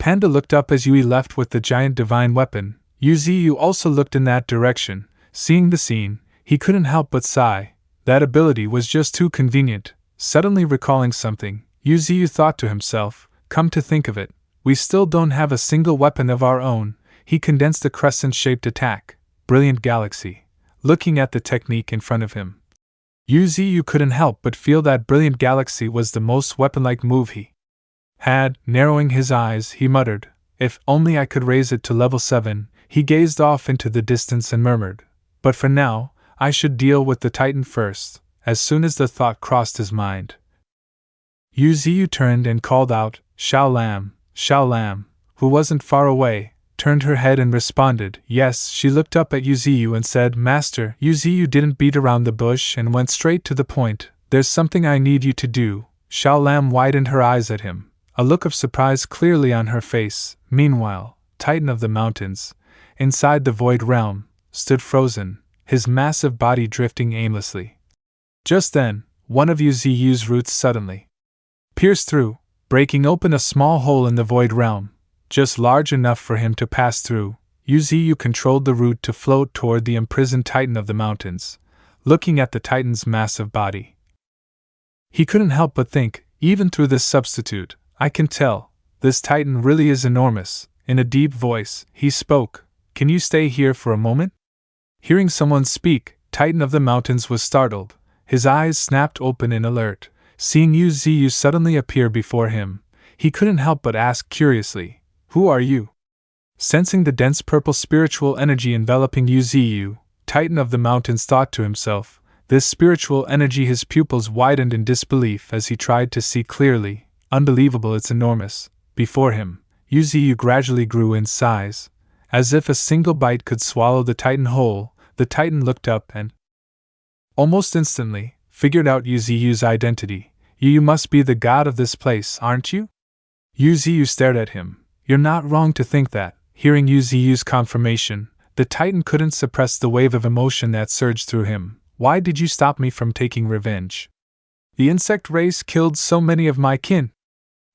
Panda looked up as Yui left with the giant divine weapon. Yuziu also looked in that direction. Seeing the scene, he couldn't help but sigh. That ability was just too convenient. Suddenly recalling something, Yuziu thought to himself, come to think of it, we still don't have a single weapon of our own. He condensed a crescent-shaped attack. Brilliant Galaxy. Looking at the technique in front of him, Yuziu couldn't help but feel that Brilliant Galaxy was the most weapon-like move he had. Narrowing his eyes, he muttered, if only I could raise it to level 7. He gazed off into the distance and murmured, but for now, I should deal with the Titan first. As soon as the thought crossed his mind, Yuziu turned and called out, Xiao Lam, who wasn't far away, turned her head and responded, yes. She looked up at Yuziu and said, Master. Yuziu didn't beat around the bush and went straight to the point. There's something I need you to do. Xiao Lam widened her eyes at him, a look of surprise clearly on her face. Meanwhile, Titan of the Mountains, inside the Void Realm, stood frozen, his massive body drifting aimlessly. Just then, one of Yuziu's roots suddenly pierced through, breaking open a small hole in the Void Realm, just large enough for him to pass through. Yuziu controlled the root to float toward the imprisoned Titan of the Mountains. Looking at the Titan's massive body, he couldn't help but think, even through this substitute, I can tell, this Titan really is enormous. In a deep voice, he spoke, can you stay here for a moment? Hearing someone speak, Titan of the Mountains was startled. His eyes snapped open in alert. Seeing Yuziu suddenly appear before him, he couldn't help but ask curiously, who are you? Sensing the dense purple spiritual energy enveloping Yuziu, Titan of the Mountains thought to himself, this spiritual energy. His pupils widened in disbelief as he tried to see clearly. Unbelievable, it's enormous. Before him, Yuziu gradually grew in size. As if a single bite could swallow the Titan whole, the Titan looked up and almost instantly figured out Yuziu's identity. You must be the god of this place, aren't you? Yuziu stared at him. You're not wrong to think that. Hearing Yuziu's confirmation, the Titan couldn't suppress the wave of emotion that surged through him. Why did you stop me from taking revenge? The insect race killed so many of my kin.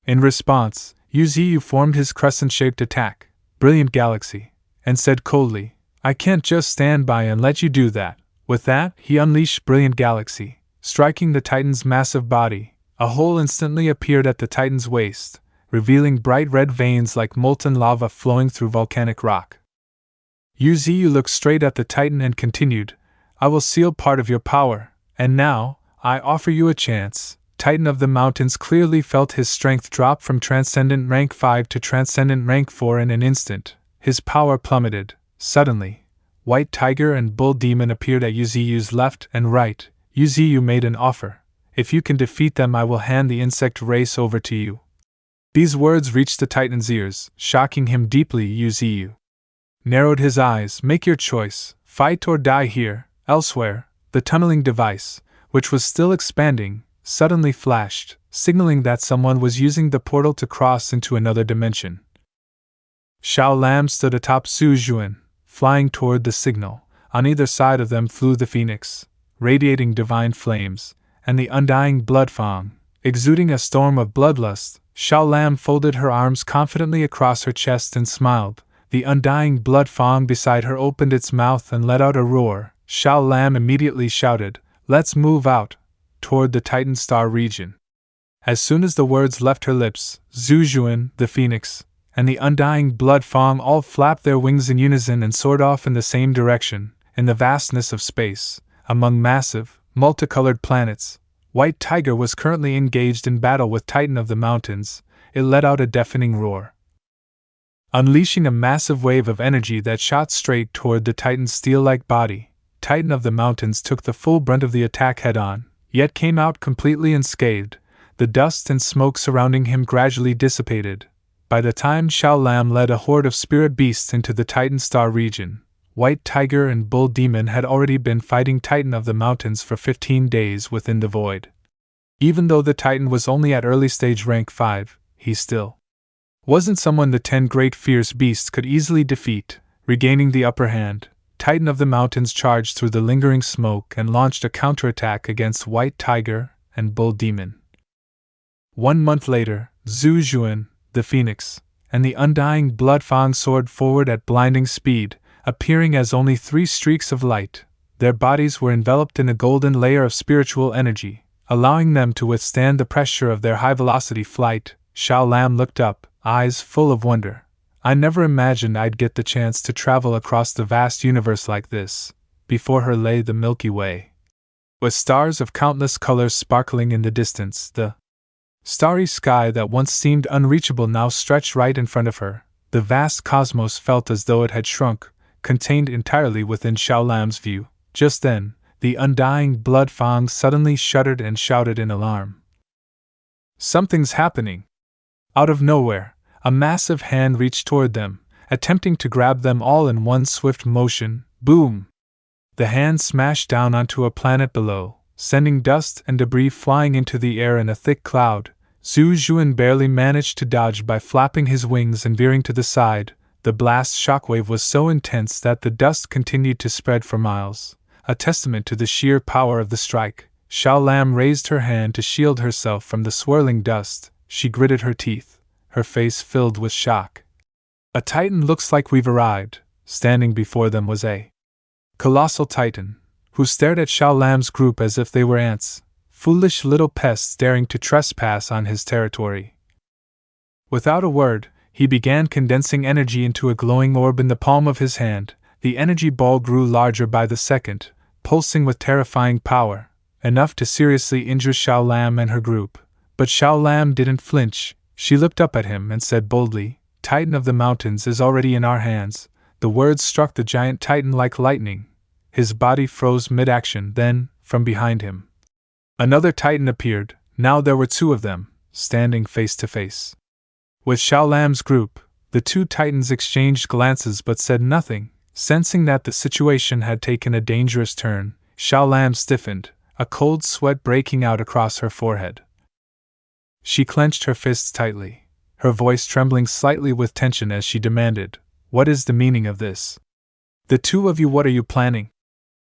In response, Yuziu formed his crescent-shaped attack, Brilliant Galaxy, and said coldly, I can't just stand by and let you do that. With that, he unleashed Brilliant Galaxy, striking the Titan's massive body. A hole instantly appeared at the Titan's waist, revealing bright red veins like molten lava flowing through volcanic rock. Yuziu looked straight at the Titan and continued, I will seal part of your power, and now, I offer you a chance. Titan of the Mountains clearly felt his strength drop from Transcendent Rank 5 to Transcendent Rank 4 in an instant. His power plummeted. Suddenly, White Tiger and Bull Demon appeared at Yuziu's left and right. Yuziu made an offer. If you can defeat them, I will hand the insect race over to you. These words reached the Titan's ears, shocking him deeply. Yuziu narrowed his eyes. Make your choice. Fight or die here. Elsewhere, the tunneling device, which was still expanding, suddenly flashed, signaling that someone was using the portal to cross into another dimension. Xiao Lam stood atop Su Juan, flying toward the signal. On either side of them flew the phoenix, radiating divine flames, and the undying blood fang, exuding a storm of bloodlust. Xiao Lam folded her arms confidently across her chest and smiled. The undying blood fang beside her opened its mouth and let out a roar. Xiao Lam immediately shouted, Let's move out, toward the Titan Star region. As soon as the words left her lips, Zhu Juan, the phoenix, and the undying blood fang all flapped their wings in unison and soared off in the same direction. In the vastness of space, among massive, multicolored planets, White Tiger was currently engaged in battle with Titan of the Mountains. It let out a deafening roar, unleashing a massive wave of energy that shot straight toward the Titan's steel-like body. Titan of the Mountains took the full brunt of the attack head-on, yet came out completely unscathed. The dust and smoke surrounding him gradually dissipated. By the time Xiao Lam led a horde of spirit beasts into the Titan Star region, White Tiger and Bull Demon had already been fighting Titan of the Mountains for 15 days within the void. Even though the Titan was only at early stage rank 5, he still wasn't someone the 10 great fierce beasts could easily defeat. Regaining the upper hand, Titan of the Mountains charged through the lingering smoke and launched a counterattack against White Tiger and Bull Demon. 1 month later, Zhu Juan, the phoenix, and the undying blood fang soared forward at blinding speed, appearing as only 3 streaks of light. Their bodies were enveloped in a golden layer of spiritual energy, allowing them to withstand the pressure of their high-velocity flight. Xiao Lam looked up, eyes full of wonder. I never imagined I'd get the chance to travel across the vast universe like this. Before her lay the Milky Way, with stars of countless colors sparkling in the distance. The starry sky that once seemed unreachable now stretched right in front of her. The vast cosmos felt as though it had shrunk, contained entirely within Xiao Lam's view. Just then, the undying blood fang suddenly shuddered and shouted in alarm. Something's happening! Out of nowhere, a massive hand reached toward them, attempting to grab them all in one swift motion. Boom! The hand smashed down onto a planet below, sending dust and debris flying into the air in a thick cloud. Zhu Juan barely managed to dodge by flapping his wings and veering to the side. The blast shockwave was so intense that the dust continued to spread for miles, a testament to the sheer power of the strike. Xiao Lam raised her hand to shield herself from the swirling dust. She gritted her teeth, her face filled with shock. A titan! Looks like we've arrived. Standing before them was a colossal titan, who stared at Xiao Lam's group as if they were ants, foolish little pests daring to trespass on his territory. Without a word, he began condensing energy into a glowing orb in the palm of his hand. The energy ball grew larger by the second, pulsing with terrifying power, enough to seriously injure Xiao Lam and her group. But Xiao Lam didn't flinch. She looked up at him and said boldly, "Titan of the mountains is already in our hands." The words struck the giant titan like lightning. His body froze mid-action. Then, from behind him, another titan appeared. Now there were 2 of them, standing face to face with Xiao Lam's group. The 2 titans exchanged glances but said nothing. Sensing that the situation had taken a dangerous turn, Xiao Lam stiffened, a cold sweat breaking out across her forehead. She clenched her fists tightly, her voice trembling slightly with tension as she demanded, "What is the meaning of this? The 2 of you, what are you planning?"